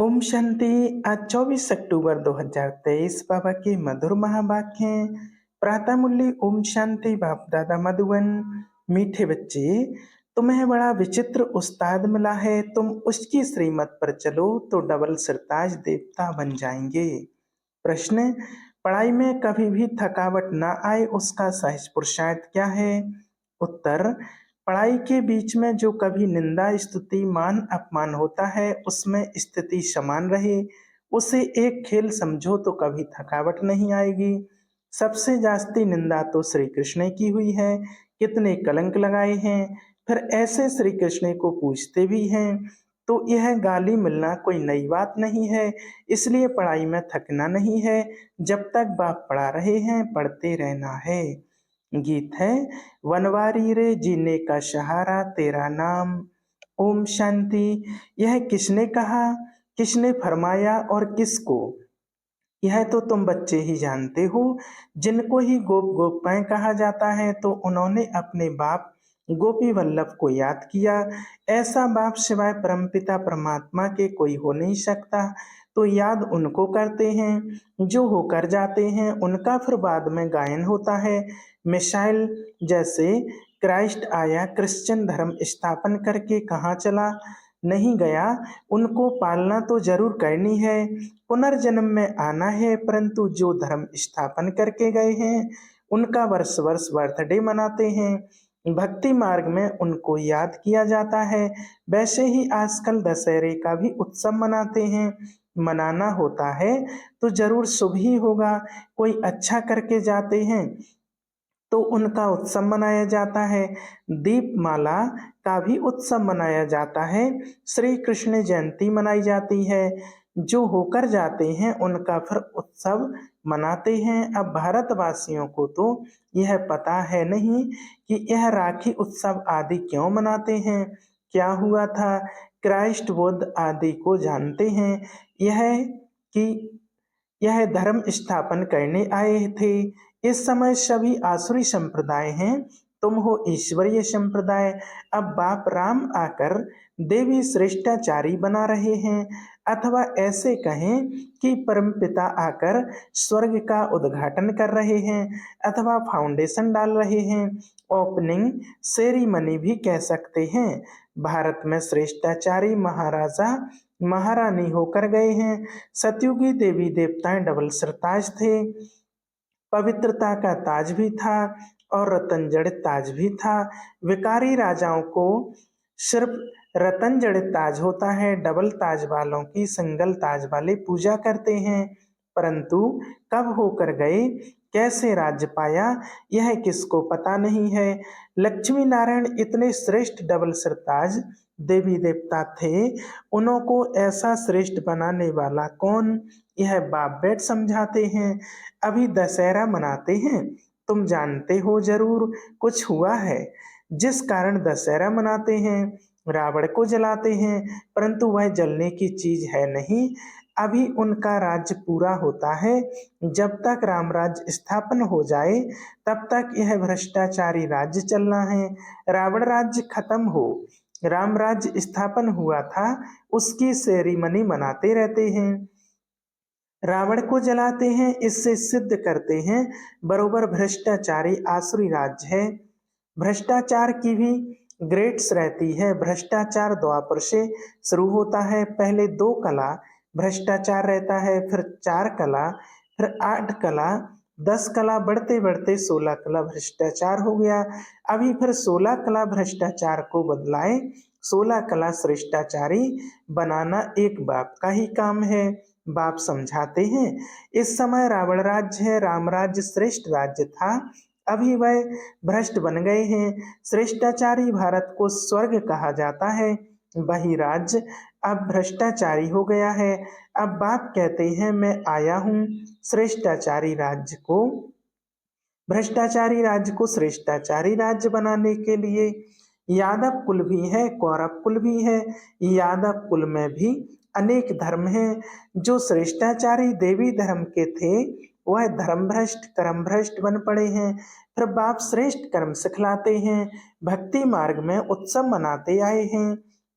ओम शांति। आज 24 अक्टूबर 2023 बाबा के मधुर महावाक्य हैं। प्रातः मुरली। ओम शांति। बाप दादा मधुबन। मीठे बच्चे, तुम्हें बड़ा विचित्र उस्ताद मिला है। तुम उसकी श्रीमत पर चलो तो डबल सरताज देवता बन जाएंगे। प्रश्न, पढ़ाई में कभी भी थकावट न आए उसका सहज पुरुषार्थ क्या है? उत्तर, पढ़ाई के बीच में जो कभी निंदा स्तुति मान अपमान होता है उसमें स्थिति समान रहे, उसे एक खेल समझो तो कभी थकावट नहीं आएगी। सबसे जास्ती निंदा तो श्री कृष्ण की हुई है, कितने कलंक लगाए हैं, फिर ऐसे श्री कृष्ण को पूछते भी हैं। तो यह गाली मिलना कोई नई बात नहीं है, इसलिए पढ़ाई में थकना नहीं है। जब तक बाप पढ़ा रहे हैं पढ़ते रहना है। गीत है, वनवारी रे जीने का सहारा तेरा नाम। ओम शांति। यह किसने कहा, किसने फरमाया और किसको? यह तो तुम बच्चे ही जानते हो। जिनको ही गोप गोपाएं कहा जाता है तो उन्होंने अपने बाप गोपी वल्लभ को याद किया। ऐसा बाप सिवाय परमपिता परमात्मा के कोई हो नहीं सकता, तो याद उनको करते हैं जो होकर जाते हैं। उनका फिर बाद में गायन होता है। मिसाइल जैसे क्राइस्ट आया, क्रिश्चियन धर्म स्थापन करके कहाँ चला नहीं गया, उनको पालना तो जरूर करनी है। पुनर्जन्म में आना है, परंतु जो धर्म स्थापन करके गए हैं उनका वर्ष वर्ष बर्थडे मनाते हैं। भक्ति मार्ग में उनको याद किया जाता है। वैसे ही आजकल दशहरे का भी उत्सव मनाते हैं। मनाना होता है तो जरूर शुभ ही होगा। कोई अच्छा करके जाते हैं तो उनका उत्सव मनाया जाता है। दीपमाला का भी उत्सव मनाया जाता है। श्री कृष्ण जयंती मनाई जाती है। जो होकर जाते हैं उनका फिर उत्सव मनाते हैं। अब भारतवासियों को तो यह पता है नहीं कि यह राखी उत्सव आदि क्यों मनाते हैं, क्या हुआ था। क्राइस्ट बुद्ध आदि को जानते हैं यह कि यह धर्म स्थापन करने आए थे। इस समय सभी आसुरी संप्रदाय हैं, तुम हो ईश्वरीय संप्रदाय। अब बाप राम आकर देवी श्रेष्ठाचारी बना रहे हैं, अथवा ऐसे कहें कि परमपिता आकर स्वर्ग का उद्घाटन कर रहे हैं, अथवा फाउंडेशन डाल रहे हैं। ओपनिंग सेरीमनी भी कह सकते हैं। भारत में श्रेष्ठाचारी महाराजा महारानी होकर गए हैं। सतयुगी देवी देवताएं डबल सरताज थे। पवित्रता का ताज भी था और रतन जड़ित ताज भी था। विकारी राजाओं को सिर्फ रतन जड़ित ताज होता है, डबल ताज वालों की सिंगल ताज वाले पूजा करते हैं। परंतु कब होकर गए, कैसे राज्य पाया, यह किसको पता नहीं है। लक्ष्मी नारायण इतने श्रेष्ठ डबल सरताज देवी देवता थे, उनको ऐसा श्रेष्ठ बनाने वाला कौन, यह बाप बेट समझाते हैं। अभी दशहरा मनाते हैं, तुम जानते हो जरूर कुछ हुआ है जिस कारण दशहरा मनाते हैं। रावण को जलाते हैं, परंतु वह जलने की चीज है नहीं। अभी उनका राज्य पूरा होता है। जब तक राम राज्य स्थापन हो जाए तब तक यह भ्रष्टाचारी राज्य चलना है। रावण राज्य खत्म हो, राम राज्य स्थापन हुआ था, उसकी सेरीमनी मनाते रहते हैं। रावण को जलाते हैं, इससे सिद्ध करते हैं बरोबर भ्रष्टाचारी आसुरी राज्य है। भ्रष्टाचार की भी ग्रेड्स रहती है। भ्रष्टाचार द्वापर से शुरू होता है। पहले 2 कला भ्रष्टाचार रहता है, फिर 4 कला, फिर 8 कला, 10 कला, बढ़ते बढ़ते 16 कला भ्रष्टाचार हो गया। अभी फिर 16 कला भ्रष्टाचार को बदलाए 16 कला श्रेष्ठाचारी बनाना एक बाप का ही काम है। बाप समझाते हैं इस समय रावण राज्य है, राम राज्य श्रेष्ठ राज्य था, अभी वह भ्रष्ट बन गए हैं। श्रेष्ठाचारी भारत को स्वर्ग कहा जाता है, वही राज्य अब भ्रष्टाचारी हो गया है। अब बाप कहते हैं मैं आया हूँ श्रेष्ठाचारी राज्य को, भ्रष्टाचारी राज्य को श्रेष्ठाचारी राज्य बनाने के लिए। यादव कुल भी है, कौरव कुल भी है। यादव कुल में भी अनेक धर्म हैं। जो श्रेष्ठाचारी देवी धर्म के थे वह धर्म भ्रष्ट कर्म भ्रष्ट बन पड़े हैं। फिर बाप श्रेष्ठ कर्म सिखलाते हैं, भक्ति मार्ग में उत्सव मनाते आए हैं।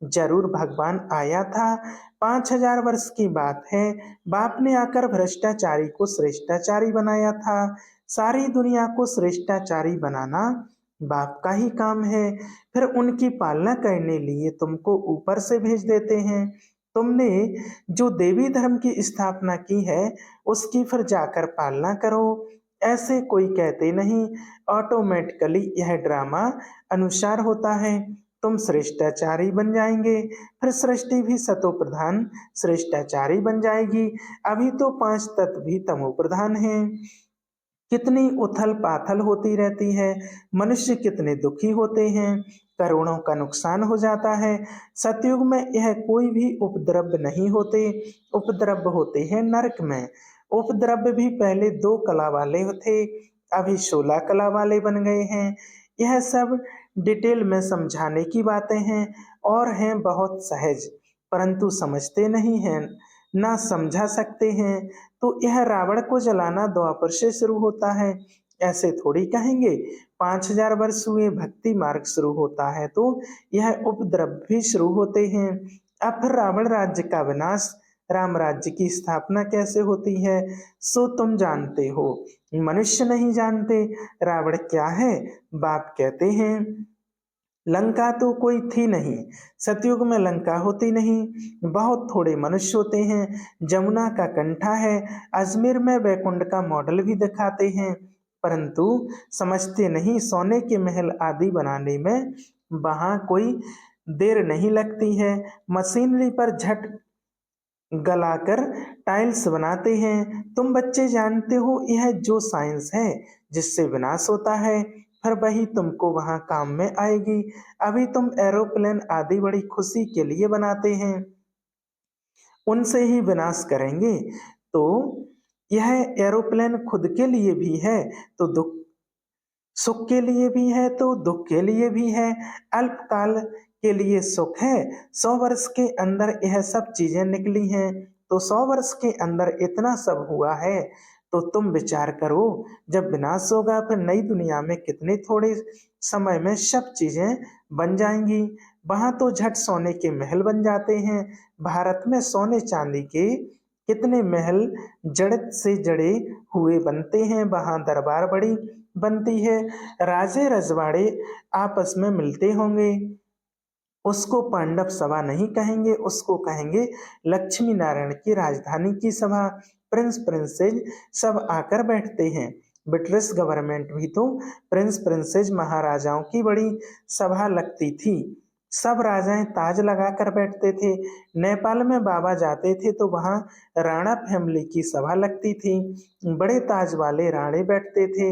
जरूर भगवान आया था। 5,000 वर्ष की बात है। बाप ने आकर भ्रष्टाचारी को श्रेष्ठाचारी बनाया था। सारी दुनिया को श्रेष्ठाचारी बनाना बाप का ही काम है। फिर उनकी पालना करने लिए तुमको ऊपर से भेज देते हैं। तुमने जो देवी धर्म की स्थापना की है उसकी फिर जाकर पालना करो। ऐसे कोई कहते नहीं, ऑटोमेटिकली यह ड्रामा अनुसार होता है। तुम श्रेष्ठाचारी बन जाएंगे, फिर सृष्टि भी सतो प्रधान श्रेष्ठाचारी बन जाएगी। अभी तो 5 तत्व भी तमो प्रधान हैं। कितनी उथल पाथल होती रहती है, मनुष्य कितने दुखी होते हैं, करोड़ों का नुकसान हो जाता है। सतयुग में यह कोई भी उपद्रव नहीं होते, उपद्रव होते हैं नरक में। उपद्रव भी पहले 2 कला वाले थे, अभी 16 कला वाले बन गए हैं। यह सब डिटेल में समझाने की बातें हैं और हैं बहुत सहज, परंतु समझते नहीं हैं, ना समझा सकते हैं। तो यह रावण को जलाना द्वापर से शुरू होता है, ऐसे थोड़ी कहेंगे। 5,000 वर्ष हुए भक्ति मार्ग शुरू होता है तो यह उपद्रव भी शुरू होते हैं। अब फिर रावण राज्य का विनाश, राम राज्य की स्थापना कैसे होती है सो तुम जानते हो, मनुष्य नहीं जानते। रावण क्या है? बाप कहते हैं लंका तो कोई थी नहीं, सतयुग में लंका होती नहीं, बहुत थोड़े मनुष्य होते हैं। जमुना का कंठा है, अजमेर में वैकुंठ का मॉडल भी दिखाते हैं, परंतु समझते नहीं सोने के महल आदि बनाने में वहां कोई देर नहीं लगती है। मशीनरी पर झट गलाकर टाइल्स बनाते हैं। तुम बच्चे जानते हो यह जो साइंस है जिससे विनाश होता है, फिर वही तुमको वहां काम में आएगी। अभी तुम एरोप्लेन आदि बड़ी खुशी के लिए बनाते हैं, उनसे ही विनाश करेंगे। तो यह एरोप्लेन खुद के लिए भी है तो दुख, सुख के लिए भी है तो दुख के लिए भी है। अल्पकाल के लिए सुख है, 100 वर्ष के अंदर यह सब चीजें निकली हैं, तो 100 वर्ष के अंदर इतना सब हुआ है। तो तुम विचार करो, जब विनाश होगा फिर नई दुनिया में कितने थोड़े समय में सब चीजें बन जाएंगी। वहां तो झट सोने के महल बन जाते हैं। भारत में सोने चांदी के कितने महल जड़ से जड़े हुए बनते हैं, वहां दरबार बड़ी बनती है, राजे रजवाड़े आपस में मिलते होंगे। उसको पांडव सभा नहीं कहेंगे, उसको कहेंगे लक्ष्मी नारायण की राजधानी की सभा। प्रिंस प्रिंसेज सब आकर बैठते हैं। ब्रिटिश गवर्नमेंट भी तो प्रिंस प्रिंसेज महाराजाओं की बड़ी सभा लगती थी। सब राजाएं ताज लगा कर बैठते थे। नेपाल में बाबा जाते थे तो वहाँ राणा फैमिली की सभा लगती थी। बड़े ताज वाले राणे बैठते थे,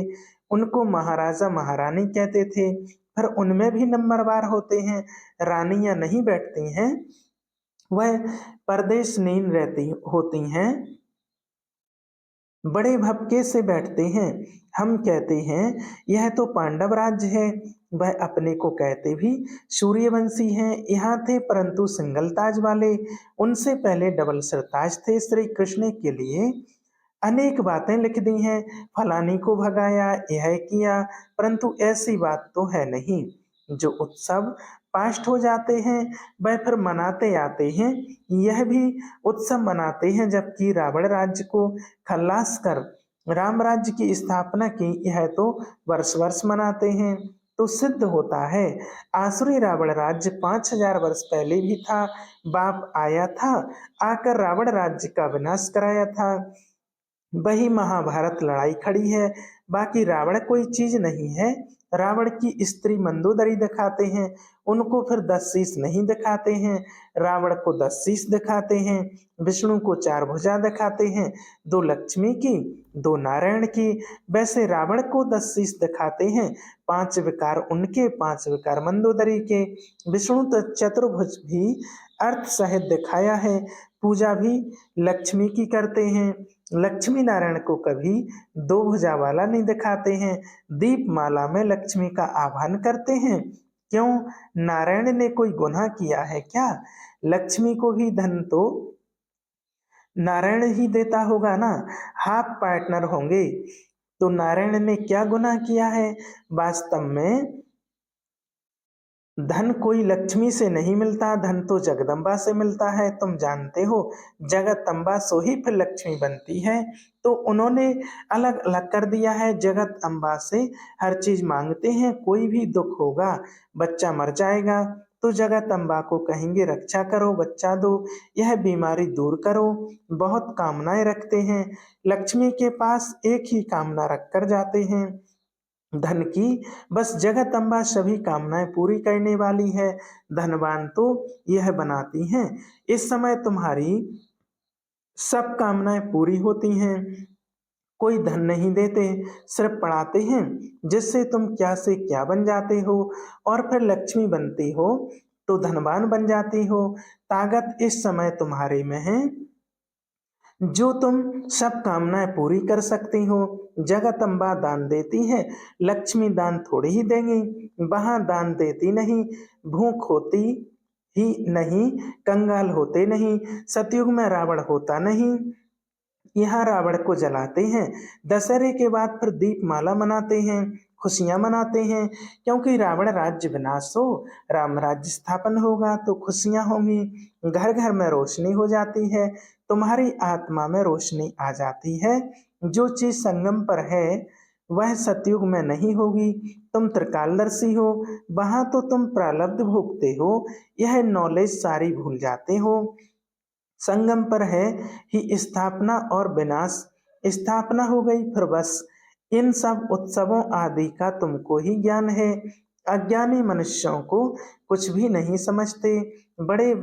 उनको महाराजा महारानी कहते थे। फिर उनमें भी नंबरवार होते हैं, रानियां नहीं बैठती हैं, वह परदेश नीन रहती होती हैं, बड़े भपके से बैठते हैं। हम कहते हैं यह तो पांडव राज्य है, वह अपने को कहते भी सूर्यवंशी हैं। यहाँ थे परंतु सिंगल ताज वाले, उनसे पहले डबल सरताज थे। श्री कृष्ण के लिए अनेक बातें लिख दी हैं, फलानी को भगाया, यह किया, परंतु ऐसी बात तो है नहीं। जो उत्सव पास्ट हो जाते हैं वह फिर मनाते आते हैं। यह भी उत्सव मनाते हैं, जबकि रावण राज्य को खल्लास कर राम राज्य की स्थापना की, यह तो वर्ष वर्ष मनाते हैं। तो सिद्ध होता है आसुरी रावण राज्य 5,000 वर्ष पहले भी था। बाप आया था, आकर रावण राज्य का विनाश कराया था। वही महाभारत लड़ाई खड़ी है, बाकी रावण कोई चीज नहीं है। रावण की स्त्री मंदोदरी दिखाते हैं, उनको फिर 10 शीश नहीं दिखाते हैं। रावण को 10 शीश दिखाते हैं, विष्णु को 4 भुजा दिखाते हैं, 2 लक्ष्मी की 2 नारायण की। वैसे रावण को 10 शीश दिखाते हैं, 5 विकार उनके, 5 विकार मंदोदरी के। विष्णु तो चतुर्भुज भी अर्थ सहित दिखाया है, पूजा भी लक्ष्मी की करते हैं। लक्ष्मी नारायण को कभी 2 भुजा वाला नहीं दिखाते हैं। दीप माला में लक्ष्मी का आह्वान करते हैं। क्यों? नारायण ने कोई गुनाह किया है क्या? लक्ष्मी को भी धन तो नारायण ही देता होगा ना, हाफ पार्टनर होंगे। तो नारायण ने क्या गुनाह किया है? वास्तव में धन कोई लक्ष्मी से नहीं मिलता, धन तो जगदम्बा से मिलता है। तुम जानते हो, जगदम्बा सो ही फिर लक्ष्मी बनती है। तो उन्होंने अलग अलग कर दिया है। जगत अम्बा से हर चीज मांगते हैं। कोई भी दुख होगा, बच्चा मर जाएगा तो जगत अम्बा को कहेंगे रक्षा करो, बच्चा दो, यह बीमारी दूर करो। बहुत कामनाएं रखते हैं। लक्ष्मी के पास एक ही कामना रख कर जाते हैं, धन की। बस जगत अम्बा सभी कामनाएं पूरी करने वाली है। धनवान तो यह बनाती हैं। इस समय तुम्हारी सब कामनाएं पूरी होती हैं। कोई धन नहीं देते, सिर्फ पढ़ाते हैं, जिससे तुम क्या से क्या बन जाते हो। और फिर लक्ष्मी बनती हो तो धनवान बन जाती हो। ताकत इस समय तुम्हारे में है, जो तुम सब कामनाएं पूरी कर सकती हो। जगत अम्बा दान देती है, लक्ष्मी दान थोड़ी ही देंगी। वहां दान देती नहीं, भूख होती ही नहीं, कंगाल होते नहीं। सतयुग में रावण होता नहीं, यहाँ रावण को जलाते हैं। दशहरे के बाद फिर दीपमाला मनाते हैं, खुशियां मनाते हैं, क्योंकि रावण राज्य विनाश हो, राम राज्य स्थापन होगा तो खुशियां होंगी। घर घर में रोशनी हो जाती है, तुम्हारी आत्मा में रोशनी आ जाती है। जो चीज संगम पर है वह सतयुग में नहीं होगी। तुम त्रिकालदर्शी हो, वहां तो तुम प्रारब्ध भोगते हो, यह नॉलेज सारी भूल जाते हो। संगम पर है ही स्थापना और विनाश। स्थापना हो गई फिर बस। इन सब उत्सवों आदि का तुमको ही ज्ञान है। अज्ञानी मनुष्यों को कुछ भी नहीं समझते, बड़े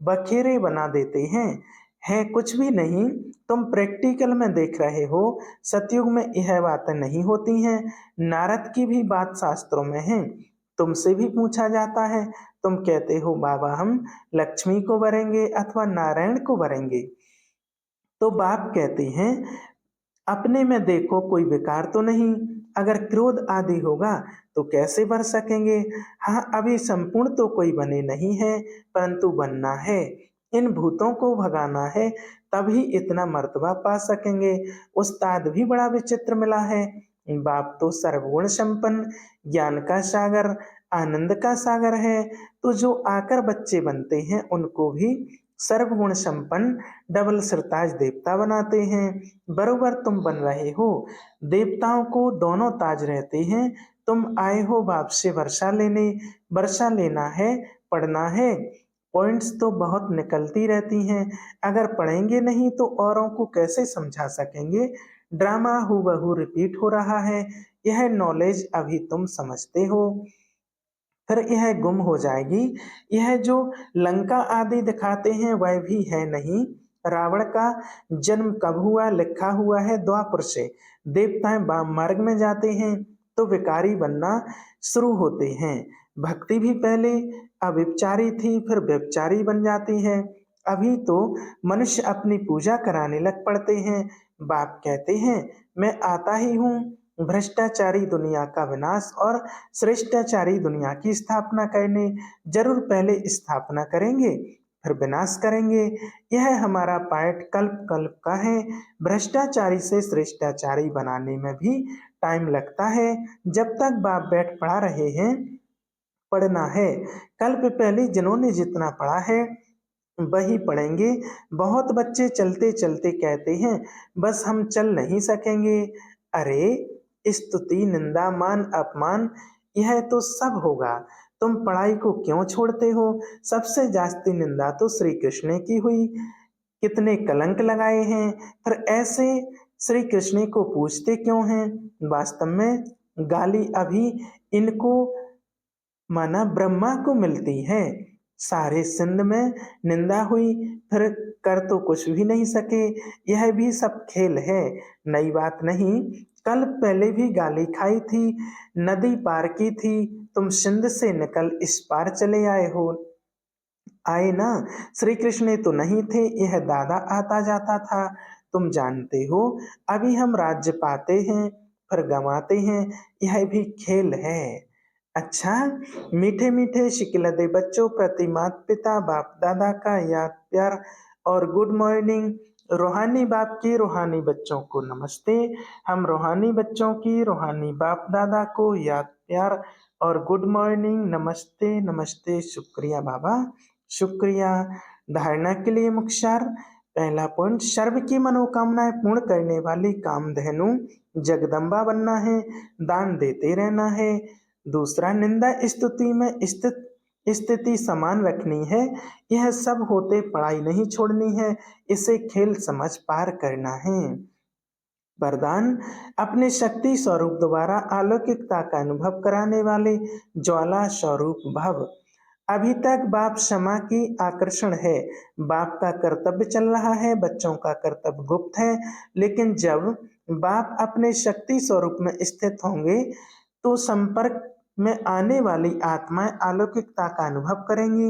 बखेरे बना देते हैं। है कुछ भी नहीं। तुम प्रैक्टिकल में देख रहे हो, सतयुग में यह बातें नहीं होती हैं। नारद की भी बात शास्त्रों में है, तुमसे भी पूछा जाता है। तुम कहते हो बाबा हम लक्ष्मी को वरेंगे अथवा नारायण को वरेंगे। तो बाप कहते हैं अपने में देखो कोई विकार तो नहीं। अगर क्रोध आदि होगा तो कैसे बर सकेंगे। हाँ, अभी संपूर्ण तो कोई बने नहीं है, परंतु बनना है, इन भूतों को भगाना है, तभी इतना मर्तबा पा सकेंगे। उस्ताद भी बड़ा विचित्र मिला है। बाप तो सर्वगुण संपन्न, ज्ञान का सागर, आनंद का सागर है। तो जो आकर बच्चे बनते हैं उनको भी सर्वगुण संपन्न डबल सिरताज देवता बनाते हैं। बरोबर तुम बन रहे हो। देवताओं को दोनों ताज रहते हैं। तुम आए हो बाप से वर्षा लेने, वर्षा लेना है, पढ़ना है। पॉइंट्स तो बहुत निकलती रहती हैं, अगर पढ़ेंगे नहीं तो औरों को कैसे समझा सकेंगे। ड्रामा हूबहू रिपीट हो रहा है। यह नॉलेज अभी तुम समझते हो, फिर यह गुम हो जाएगी। यह जो लंका आदि दिखाते हैं वह भी है नहीं। रावण का जन्म कब हुआ लिखा हुआ है द्वापर से। देवताएं वाम मार्ग में जाते हैं तो विकारी बनना शुरू होते हैं। भक्ति भी पहले अव्यभिचारी थी, फिर व्यभिचारी बन जाती है। अभी तो मनुष्य अपनी पूजा कराने लग पड़ते हैं। बाप कहते हैं मैं आता ही हूँ भ्रष्टाचारी दुनिया का विनाश और श्रेष्ठाचारी दुनिया की स्थापना करने। जरूर पहले स्थापना करेंगे फिर विनाश करेंगे। यह हमारा पाठ कल्प कल्प का है। भ्रष्टाचारी से श्रेष्ठाचारी बनाने में भी टाइम लगता है। जब तक बाप बैठ पढ़ा रहे हैं, पढ़ना है। कल्प पहले जिन्होंने जितना पढ़ा है वही पढ़ेंगे। बहुत बच्चे चलते चलते कहते हैं बस हम चल नहीं सकेंगे। अरे, स्तुति निंदा मान अपमान यह तो सब होगा, तुम पढ़ाई को क्यों छोड़ते हो। सबसे जास्ती निंदा तो श्री कृष्ण की हुई, कितने कलंक लगाए हैं। फिर ऐसे श्री कृष्ण को पूछते क्यों हैं। वास्तव में गाली अभी इनको माना ब्रह्मा को मिलती है। सारे सिंध में निंदा हुई, फिर कर तो कुछ भी नहीं सके। यह भी सब खेल है, नई बात नहीं। कल पहले भी गाली खाई थी, नदी पार की थी, तुम सिंध से निकल इस पार चले आए हो। आए ना, श्री कृष्ण तो नहीं थे, यह दादा आता जाता था। तुम जानते हो अभी हम राज्य पाते हैं फिर गंवाते हैं, यह भी खेल है। अच्छा, मीठे मीठे शिकलदे बच्चों प्रति माता पिता बाप दादा का याद प्यार और गुड मॉर्निंग। रूहानी बाप की रूहानी बच्चों को नमस्ते। हम रूहानी बच्चों की रूहानी बाप दादा को याद प्यार और गुड मॉर्निंग, नमस्ते नमस्ते, शुक्रिया बाबा, शुक्रिया। धारणा के लिए मुख्य सार। पहला पॉइंट, सर्व की मनोकामनाएं पूर्ण करने वाली कामधेनु जगदम्बा बनना है, दान देते रहना है। दूसरा, निंदा स्तुति में स्थिति समान रखनी है, यह सब होते पढ़ाई नहीं छोड़नी है, इसे खेल समझ पार करना है। वरदान, अपने शक्ति स्वरूप द्वारा अलौकिकता का अनुभव कराने वाले ज्वाला स्वरूप भव। अभी तक बाप क्षमा की आकर्षण है, बाप का कर्तव्य चल रहा है, बच्चों का कर्तव्य गुप्त है, लेकिन जब बाप अपने शक्ति स्वरूप में स्थित होंगे तो संपर्क में आने वाली आत्माएं अलौकिकता का अनुभव करेंगी।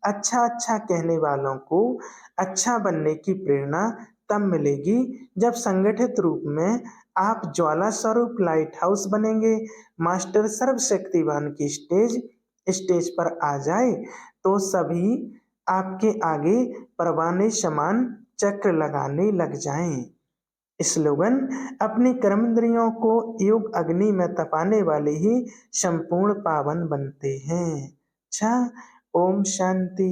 अच्छा अच्छा कहने वालों को अच्छा बनने की प्रेरणा तब मिलेगी जब संगठित रूप में आप ज्वाला स्वरूप लाइट हाउस बनेंगे। मास्टर सर्वशक्तिवान की स्टेज पर आ जाए तो सभी आपके आगे परवाने समान चक्र लगाने लग जाएं। स्लोगन, अपनी कर्मेंद्रियों को योग अग्नि में तपाने वाले ही संपूर्ण पावन बनते हैं। अच्छा, ओम शांति।